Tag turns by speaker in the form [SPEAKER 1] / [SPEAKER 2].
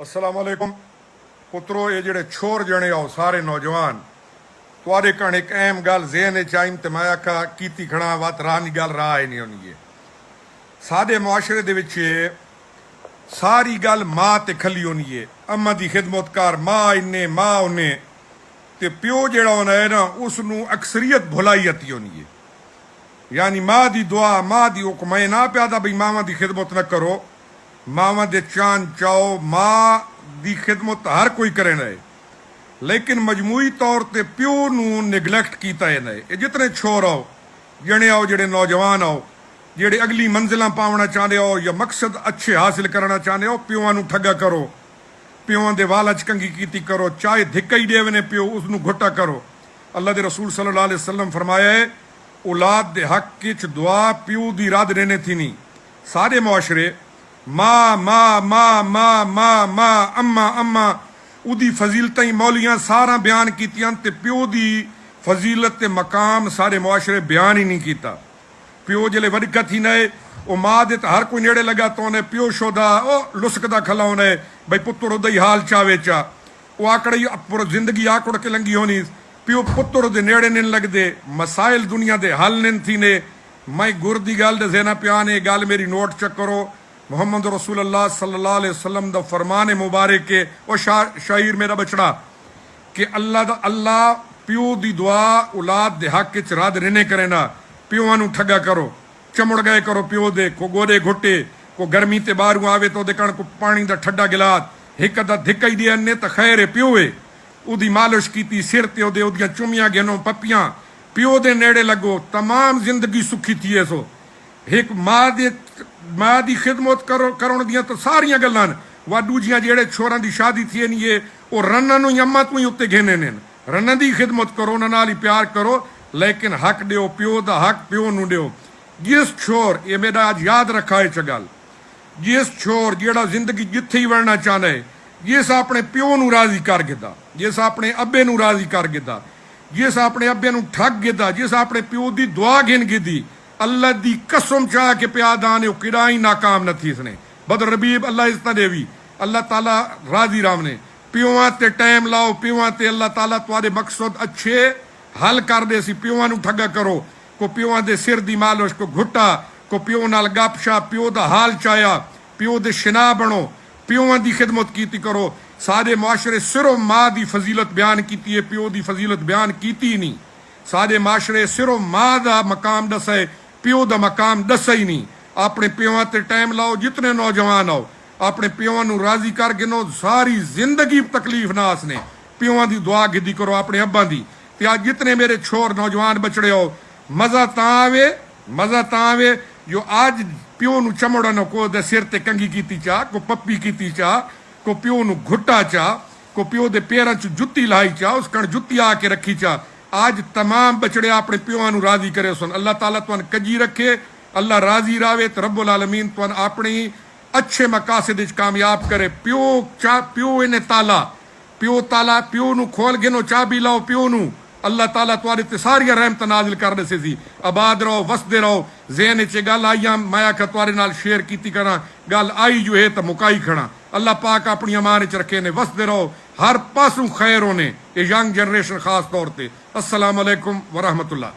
[SPEAKER 1] अस्सलाम वालेकुम पुत्रो। ये जेड़े छोर जने आओ सारे नौजवान तुआरे कण एक अहम गल ज़हन च आई ते मैं आखा कीती खड़ा वत राह गल राह ही नहीं होनी है। साडे मुआशरे दे विच सारी गल मां ते खली होनी है। अम्मा दी खिदमत कर, मां इन्ने मां उन्ने, ते प्यो जेड़ा होना है ना उसनू अक्सरियत भुलाईयत होनी है। यानी मां दी दुआ, मां दी हुक्म मैं ना प्यादा बई मावां दी खिदमत न करो, मावां दे चान चाओ, मां दी खिदमत हर कोई करे ना है, लेकिन मजमूई तौर ते प्यो नू निगलैक्ट कीता है ना। ये जितने छोर आओ जने आओ जेड़े नौजवान आओ जेड़े अगली मंजिलां पावना चाहते हो या मकसद अच्छे हासिल करना चाहते हो, प्योआं नू ठग्गा करो, प्योआं दे वाला च कंगी कीती करो, चाहे धिक्का ही देवने प्यो उसनू घुट्टा करो। अल्लाह दे रसूल सल्लल्लाहु अलैहि वसल्लम फरमाया है औलाद दे हक च दुआ प्यो दी रद रहने थी नहीं। सारे मुआशरे मां मां मां मां मां मां अम्मा अम्मा उदी फजीलतां ही मौलियां सारा बयान कीतियां ते प्यो दी फजीलत ते मकाम सारे मुआशरे बयान ही नहीं किया। प्यो जिले वड़का थी नए वो मां दे हर कोई नेड़े लगा तो उन्हें प्यो शोदा ओ लुसकदा खला उन्हें भाई पुत्र उदा ही हाल चावे चा वो आकड़ी पूरी जिंदगी आकड़ के लंगी होनी। प्यो पुत्र दे नेड़े नहीं लगदे, मसाइल दुनिया दे हल नहीं थी ने। मैं गुर दी गल दे ज़हना प्या ने गल मेरी नोट चेक करो। मोहम्मद रसूलुल्लाह सल्लल्लाहु अलैहि वसल्लम दा फरमान मुबारक के ओ शायर मेरा बचड़ा कि अल्लाह प्यो दी दुआ औलाद दे हक च रद रहने करे ना। प्योआं नू ठग्गा करो, चमुड़ गए करो प्यो दे, को गोरे घुट्टे, को गर्मी ते बाहरों आवे तो दे कण को पानी दा ठड्डा गिलास एक अद्धा धिक्का ही दे ने तो खैर है प्यो है। उदी मालिश कीती सिर ते ओदे ओदियां चुमियां गिनो पप्पियां प्यो दे नेड़े लगो, तमाम जिंदगी सुखी थी है। सो एक मां दी खिदमत करण दियां तो सारियां गल्लां वा दूजियां जेड़े छोरां दी शादी थी नहीं है वो रन्ना नू अम्मा तू ही उत्ते घेने ने। रन्ना दी खिदमत करो, उन्हां नाल ही प्यार करो, लेकिन हक दियो प्यो दा हक प्यो नू दियो। जिस छोर ये मेरा आज याद रखा है चगल, जिस छोर जेड़ा जिंदगी जिथे ही वड़ना चाहना है, जिस अपने प्यो नू राजी कर गिदा, जिस अपने अब्बे नू राजी कर गिदा, जिस अपने अब्बे नू ठग गिदा, जिस अपने प्यो दी दुआ गिन गिदी, अल्लाह दी कसम चाह के प्या दान किड़ा ही नाकाम न थी। इसने बदर रबीब अल्लाह इज्जत देवी, अल्लाह ताला राजी राम ने प्योआं ते टाइम लाओ, प्योआं ते अल्लाह ताला तुम्हारे मकसद अच्छे हल कर दे। सी प्योआं नू ठग्गा करो, को प्योआं दे सिर दी मालिश, को घुट्टा, को प्यो नाल गपशा, प्यो दा हाल चाया, प्यो दे शिना बनो, प्योआं दी खिदमत कीती करो। सारे मुआशरे सिर्फ मां दी फजीलत बयान कीती है, प्यो दी फजीलत बयान कीती नहीं। सारे मुआशरे सिर्फ मां दा मकाम दसा है, प्यो दा मकाम दसा ही नहीं। अपने प्योआं ते टाइम लाओ, जितने नौजवान आओ अपने प्योआं नू राजी कर गिनो, सारी जिंदगी तकलीफ ना आसने। प्योआं दी दुआ गिदी करो अपने अब्बा दी। ते आज जितने मेरे छोर नौजवान बचड़े हो, मजा तां आवे जो आज प्यो नू चमड़ा न को दे सिर ते कंगी कीती चा, को पप्पी कीती चा, को प्यो नू घुट्टा चा, को प्यो दे पैरां च जुत्ती लाई चा, उस कण जुत्ती आके रखी चा। आज तमाम बचड़े अपने प्योआं नू राजी करे सुन। अल्लाह ताला तुहानू कजी रखे, अल्लाह राजी रावे तो रब्बुल आलमीन तुहानू अपनी अच्छे मकासद विच कामयाब करे। प्यो इन्हें ताला, प्यो नू खोल गिनो, चाबी लाओ प्यो नू, अल्लाह ताला तुहारे ते सारियां रहमत नाजिल कर दे सी। आबाद रहो, वसदे रहो। ज़हन च गल आई मैं आखा तुहारे नाल शेयर कीती करा, गल आई जो है तो मुकाई खड़ा। अल्लाह पाक अपनी अमान च रखे ने, वसदे रहो, हर पासों खैर होने ये यंग जनरेशन खास तौर पर। अस्सलाम वालेकुम व रहमतुल्लाह।